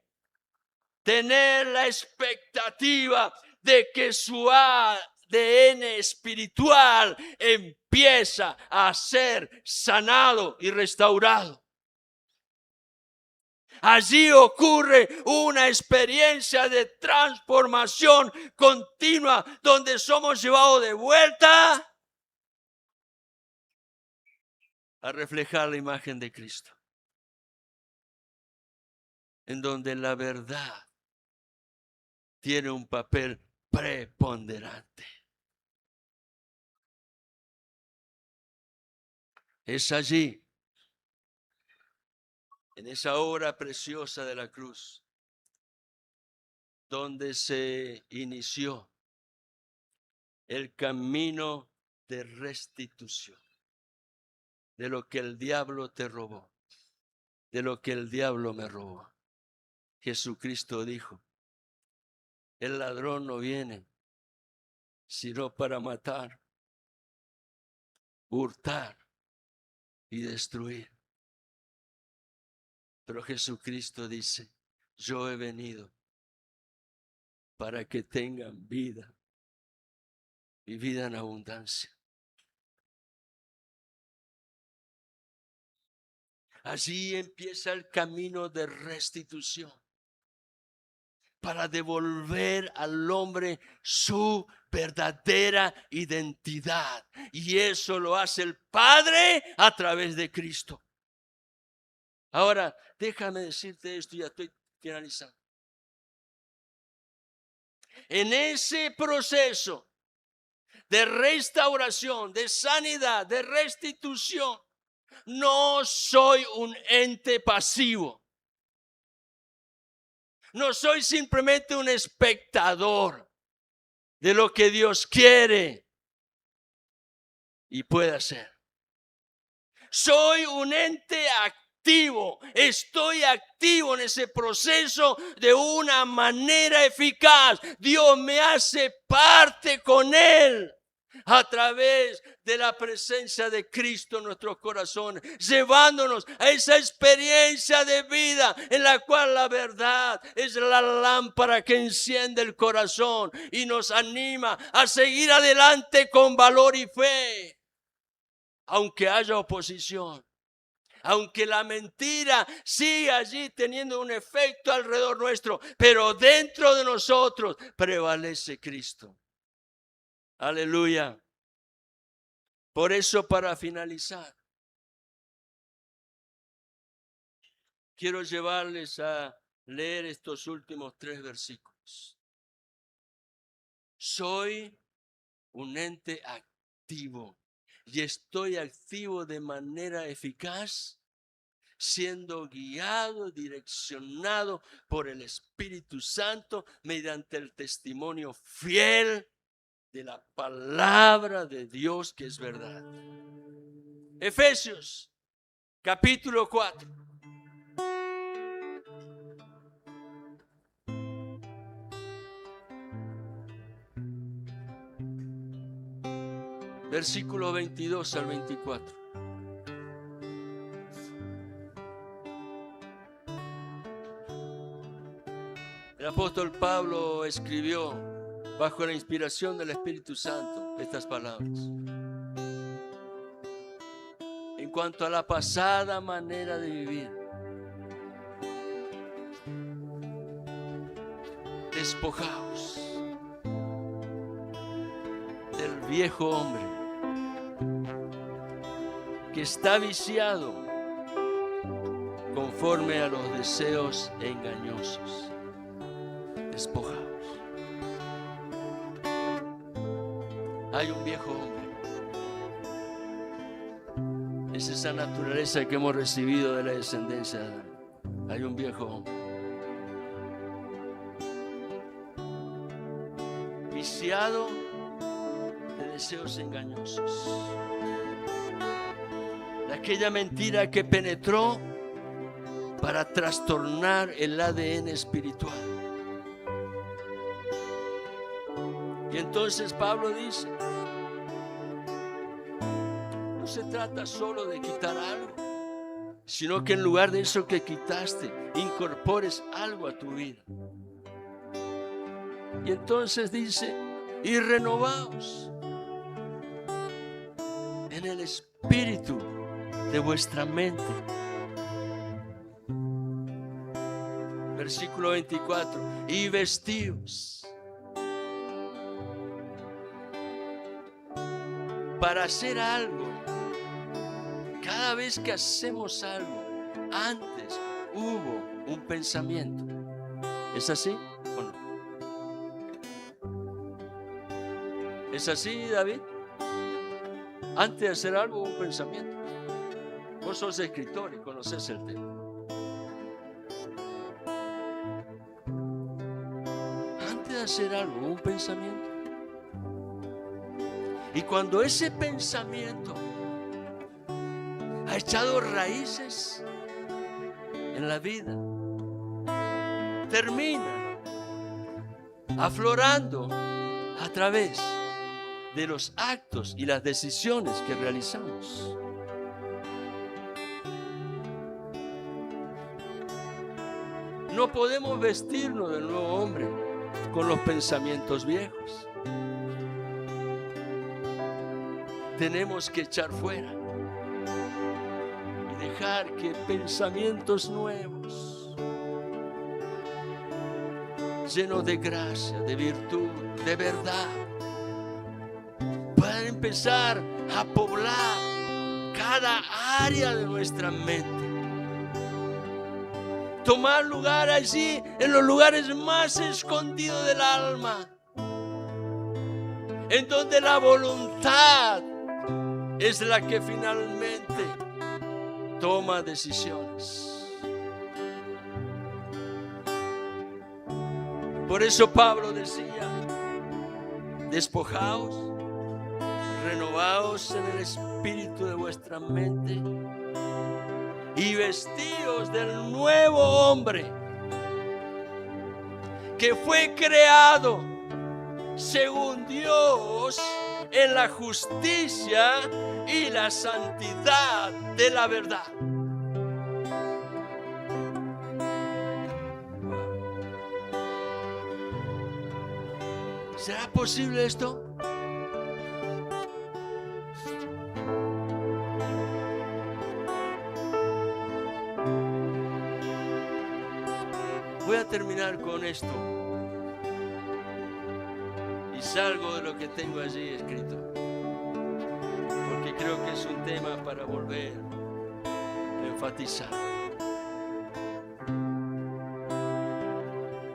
tener la expectativa de que su ADN espiritual empieza a ser sanado y restaurado. Allí ocurre una experiencia de transformación continua donde somos llevados de vuelta a reflejar la imagen de Cristo, en donde la verdad tiene un papel preponderante. Es allí, en esa obra preciosa de la cruz, donde se inició el camino de restitución de lo que el diablo te robó, de lo que el diablo me robó. Jesucristo dijo: el ladrón no viene sino para matar, hurtar y destruir. Pero Jesucristo dice: yo he venido para que tengan vida y vida en abundancia. Allí empieza el camino de restitución para devolver al hombre su verdadera identidad. Y eso lo hace el Padre a través de Cristo. Ahora, déjame decirte esto, ya estoy finalizando. En ese proceso de restauración, de sanidad, de restitución, no soy un ente pasivo. No soy simplemente un espectador de lo que Dios quiere y puede hacer. Soy un ente activo. Estoy activo en ese proceso de una manera eficaz. Dios me hace parte con Él a través de la presencia de Cristo en nuestros corazones, llevándonos a esa experiencia de vida en la cual la verdad es la lámpara que enciende el corazón y nos anima a seguir adelante con valor y fe, aunque haya oposición. Aunque la mentira siga allí teniendo un efecto alrededor nuestro, pero dentro de nosotros prevalece Cristo. Aleluya. Por eso, para finalizar, quiero llevarles a leer estos últimos 3 versículos. Soy un ente activo y estoy activo de manera eficaz, siendo guiado, direccionado por el Espíritu Santo mediante el testimonio fiel de la palabra de Dios, que es verdad. Efesios capítulo 4. Versículo 22 al 24. El apóstol Pablo escribió bajo la inspiración del Espíritu Santo estas palabras. En cuanto a la pasada manera de vivir, despojaos viejo hombre que está viciado conforme a los deseos engañosos. Despojaos. Hay un viejo hombre. Es esa naturaleza que hemos recibido de la descendencia de Adán. Hay un viejo hombre viciado de deseos engañosos, de aquella mentira que penetró para trastornar el ADN espiritual. Y entonces Pablo dice, no se trata solo de quitar algo, sino que en lugar de eso que quitaste, incorpores algo a tu vida. Y entonces dice, y renovaos en el espíritu de vuestra mente. Versículo 24, y vestíos para hacer algo. Cada vez que hacemos algo, antes hubo un pensamiento. ¿Es así o no? ¿Es así, David? Antes de hacer algo hubo un pensamiento. Vos sos escritor y conoces el tema. Antes de hacer algo hubo un pensamiento. Y cuando ese pensamiento ha echado raíces en la vida, termina aflorando a través de los actos y las decisiones que realizamos. No podemos vestirnos del nuevo hombre con los pensamientos viejos. Tenemos que echar fuera y dejar que pensamientos nuevos, llenos de gracia, de virtud, de verdad, puedan empezar a poblar cada área de nuestra mente. Tomar lugar allí, en los lugares más escondidos del alma, en donde la voluntad es la que finalmente toma decisiones. Por eso Pablo decía, despojaos, renovaos en el espíritu de vuestra mente y vestíos del nuevo hombre que fue creado según Dios en la justicia y la santidad de la verdad. ¿Será posible esto? Voy a terminar con esto y salgo de lo que tengo allí escrito, porque creo que es un tema para volver a enfatizar.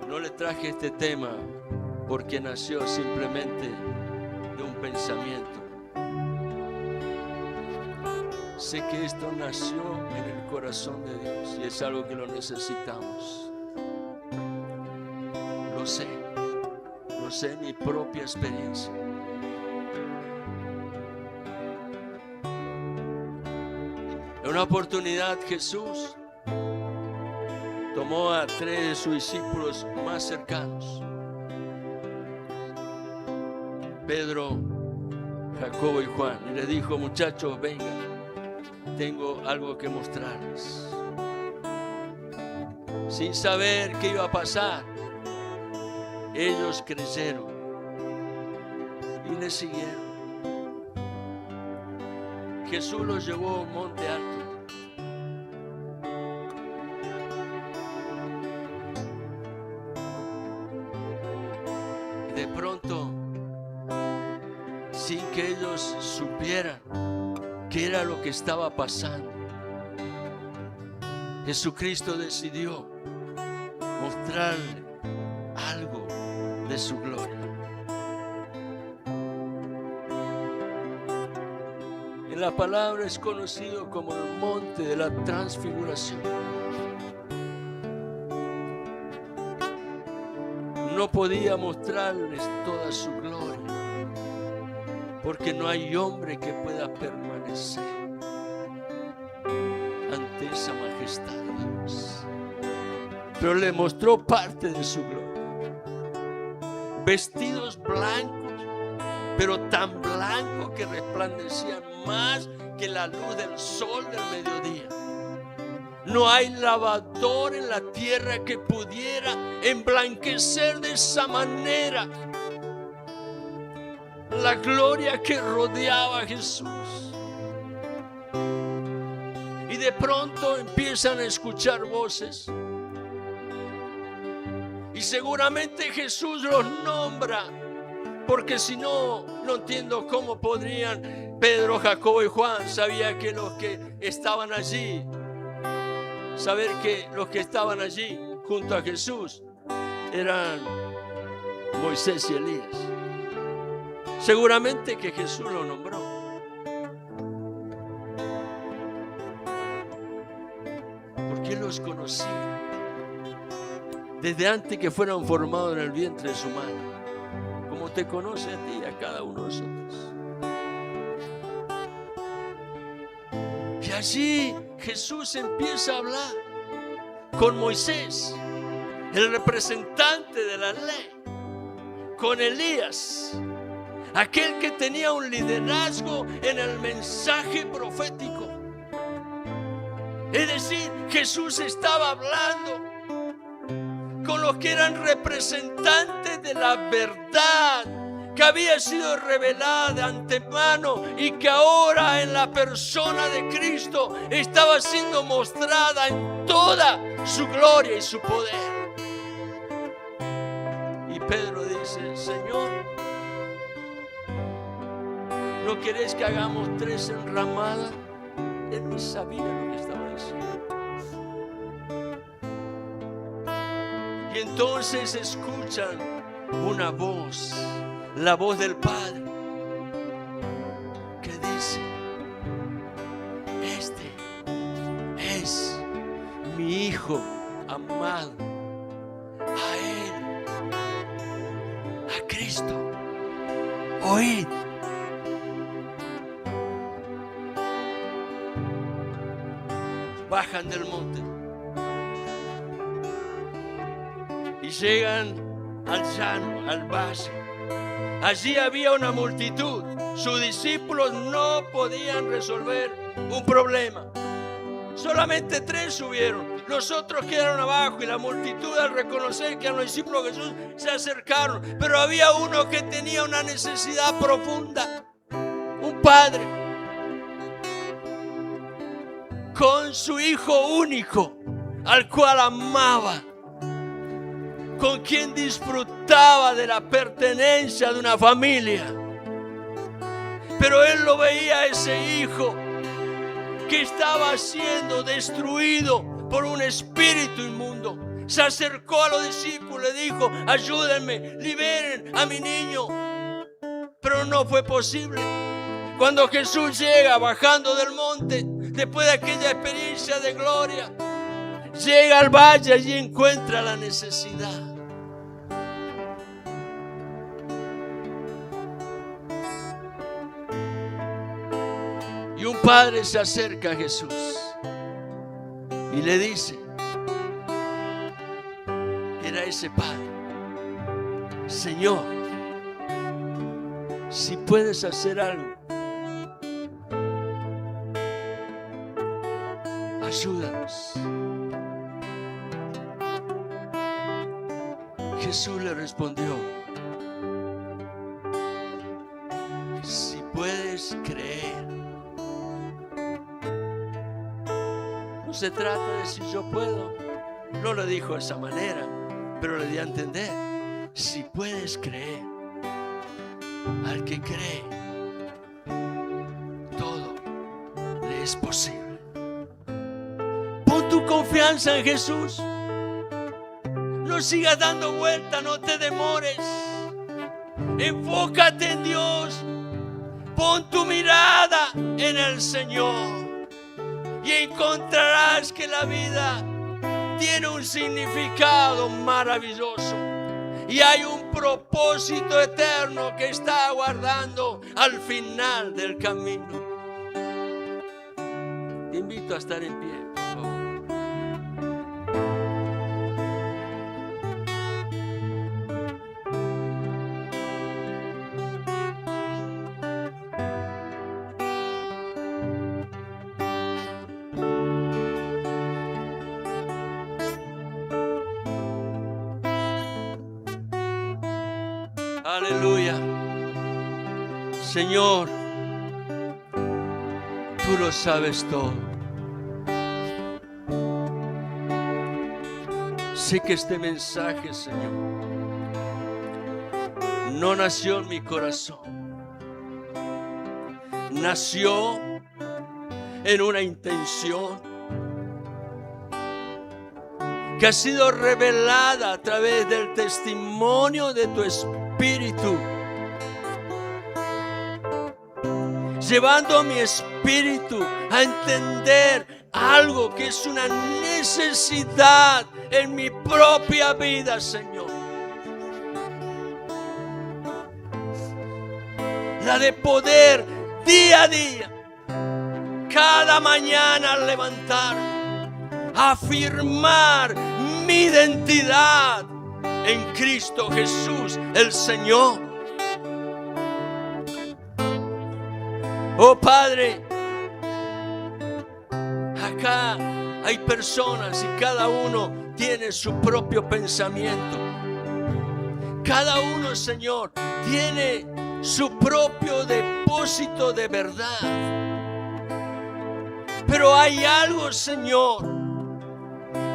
No le traje este tema porque nació simplemente de un pensamiento. Sé que esto nació en el corazón de Dios y es algo que lo necesitamos. Lo sé en mi propia experiencia. En una oportunidad Jesús tomó a 3 de sus discípulos más cercanos, Pedro, Jacobo y Juan, y les dijo: muchachos, vengan, tengo algo que mostrarles. Sin saber qué iba a pasar, ellos creyeron y le siguieron. Jesús los llevó a un monte alto. Y de pronto sin que ellos supieran qué era lo que estaba pasando. Jesucristo decidió mostrarle algo de su gloria. En la palabra es conocido como el monte de la transfiguración. No podía mostrarles toda su gloria, porque no hay hombre que pueda permanecer ante esa majestad de Dios. Pero le mostró parte de su gloria. Vestidos blancos, pero tan blancos que resplandecían más que la luz del sol del mediodía. No hay lavador en la tierra que pudiera emblanquecer de esa manera la gloria que rodeaba a Jesús. Y de pronto empiezan a escuchar voces. Y seguramente Jesús los nombra, porque si no, no entiendo cómo podrían Pedro, Jacobo y Juan sabía que los que estaban allí, saber que los que estaban allí junto a Jesús eran Moisés y Elías. Seguramente que Jesús lo nombró. Porque Él los conocía desde antes que fueran formados en el vientre de su madre, como te conoce a ti y a cada uno de nosotros. Y allí Jesús empieza a hablar con Moisés, el representante de la ley, con Elías, aquel que tenía un liderazgo en el mensaje profético. Es decir, Jesús estaba hablando con los que eran representantes de la verdad que había sido revelada de antemano y que ahora en la persona de Cristo estaba siendo mostrada en toda su gloria y su poder. Y Pedro dice: Señor, ¿no querés que hagamos 3 enramadas? Él ni sabía lo que estaba diciendo. Y entonces escuchan una voz, la voz del Padre, que dice: este es mi Hijo amado. A Él, a Cristo, oíd. Bajan del monte y llegan al llano, al valle. Allí había una multitud. Sus discípulos no podían resolver un problema. Solamente 3 subieron. Los otros quedaron abajo, y la multitud, al reconocer que eran los discípulos de Jesús, se acercaron. Pero había uno que tenía una necesidad profunda. Un padre con su hijo único, al cual amaba, con quien disfrutaba de la pertenencia de una familia. Pero él lo veía a ese hijo que estaba siendo destruido por un espíritu inmundo. Se acercó a los discípulos y le dijo: ayúdenme, liberen a mi niño. Pero no fue posible. Cuando Jesús llega bajando del monte, después de aquella experiencia de gloria, llega al valle y encuentra la necesidad. Y un padre se acerca a Jesús y le dice, era ese padre: Señor, si puedes hacer algo, ayúdanos. Jesús le respondió: si puedes creer. No se trata de si yo puedo. No lo dijo de esa manera, pero le di a entender: si puedes creer. Al que cree, es posible. Pon tu confianza en Jesús. No sigas dando vuelta, no te demores. Enfócate en Dios. Pon tu mirada en el Señor y encontrarás que la vida tiene un significado maravilloso y hay un propósito eterno que está aguardando al final del camino. Te invito a estar en pie, por favor. Aleluya. Señor, tú lo sabes todo. Sé que este mensaje, Señor, no nació en mi corazón. Nació en una intención que ha sido revelada a través del testimonio de tu Espíritu, llevando a mi espíritu a entender algo que es una necesidad en mi propia vida, Señor. La de poder día a día, cada mañana al levantarme, afirmar mi identidad en Cristo Jesús, el Señor. Oh Padre, acá hay personas y cada uno tiene su propio pensamiento. Cada uno, Señor, tiene su propio depósito de verdad. Pero hay algo, Señor,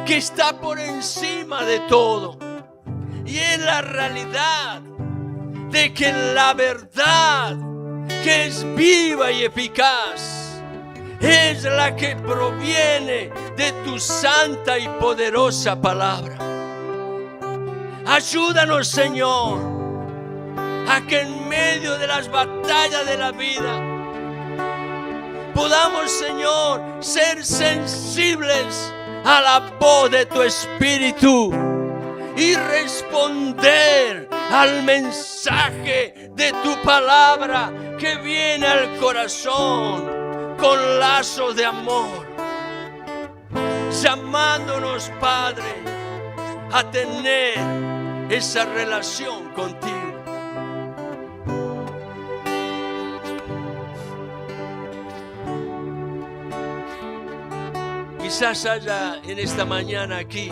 que está por encima de todo. Y es la realidad de que la verdad, que es viva y eficaz, es la que proviene de tu santa y poderosa palabra. Ayúdanos, Señor, a que en medio de las batallas de la vida podamos, Señor, ser sensibles a la voz de tu Espíritu y responder al mensaje de tu palabra que viene al corazón con lazos de amor, llamándonos, Padre, a tener esa relación contigo. Quizás haya en esta mañana aquí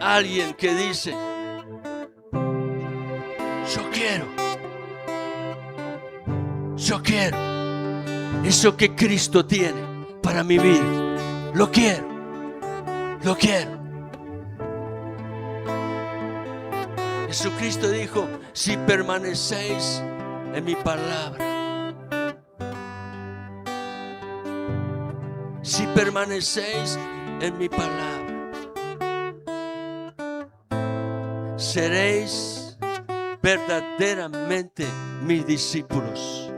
alguien que dice: yo quiero eso que Cristo tiene para mi vida. Lo quiero. Jesucristo dijo: si permanecéis en mi palabra, si permanecéis en mi palabra, seréis verdaderamente mis discípulos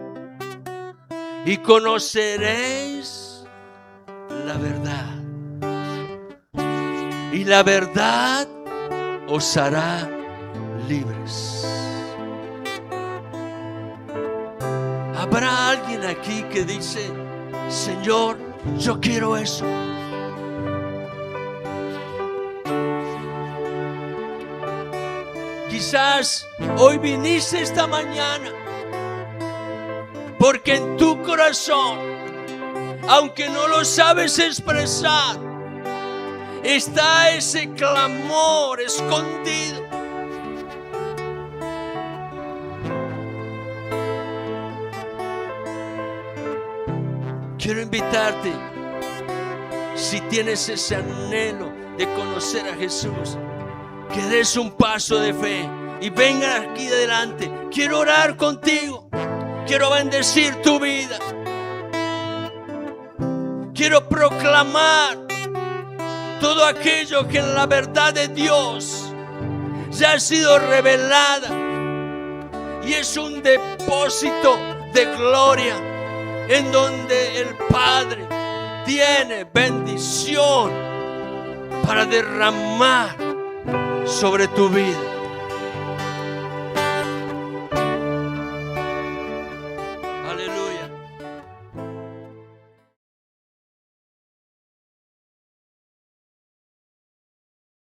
y conoceréis la verdad, y la verdad os hará libres. ¿Habrá alguien aquí que dice: Señor, yo quiero eso? Quizás hoy viniste esta mañana porque en tu corazón, aunque no lo sabes expresar, está ese clamor escondido. Quiero invitarte, si tienes ese anhelo de conocer a Jesús, que des un paso de fe y venga aquí adelante. Quiero orar contigo, quiero bendecir tu vida, quiero proclamar todo aquello que en la verdad de Dios ya ha sido revelada y es un depósito de gloria en donde el Padre tiene bendición para derramar sobre tu vida.